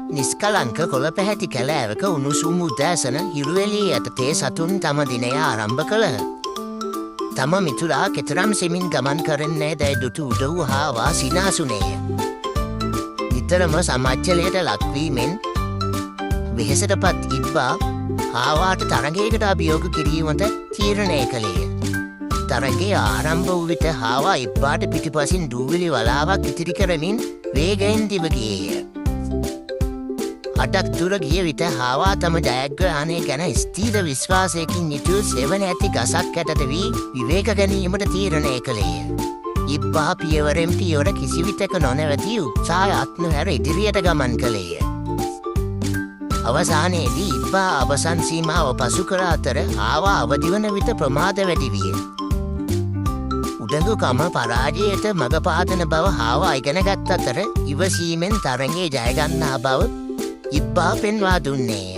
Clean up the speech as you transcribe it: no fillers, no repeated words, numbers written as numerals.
නිස්කලංක කොළ පැහැති කැලෑවක උණුසුම් උදෑසන හිරුවෙලී යටතේ සතුන් තම දිනය ආරම්භ කළහ. තම මිතුරා කෙතරම් සෙමින් ගමන් කරන්නේ දැයි දුටු උදව් හාවා සිනාසුනේය. නිතරම සමච්චලයට ලක්වීමෙන් වෙහෙසටපත් ඉබ්බා හාවාට තරගයකට අභියෝග කිරීමට තීරණය කළේය. තරගය ආරම්භ වූ විට හාවා ඉබ්බාට පිටිපසින් දූවිලි වලාවක් ඉතිරි කරමින් වේගයෙන් දිව ගියේය. අඩක් දුර ගිය විට හාවා තම ජයග්‍රහණය ගැන ස්ථීර විශ්වාසයකින් යුතු සෙවණ ඇති ගසක් යටට වී විවේක ගැනීමට තීරණය කළේය. ඉබ්බා පියවරෙන් පියවර කිසිවිටක නොනැවති උත්සාහයක් නොහැර ඉදිරියට ගමන් කළේය. අවසානයේදී ඉබ්බා අවසන් සීමාව පසු කර අතර හාවා අවදිවන විට ප්‍රමාද වැඩි විය. උඩඟුකම පරාජයට මඟ පාදන බව හාවා ඉගෙනගත් අතර ඉවසීමෙන් තරගයේ ජයගන්නා බව ඉබ්බා පෙන්වා දුන්නේය.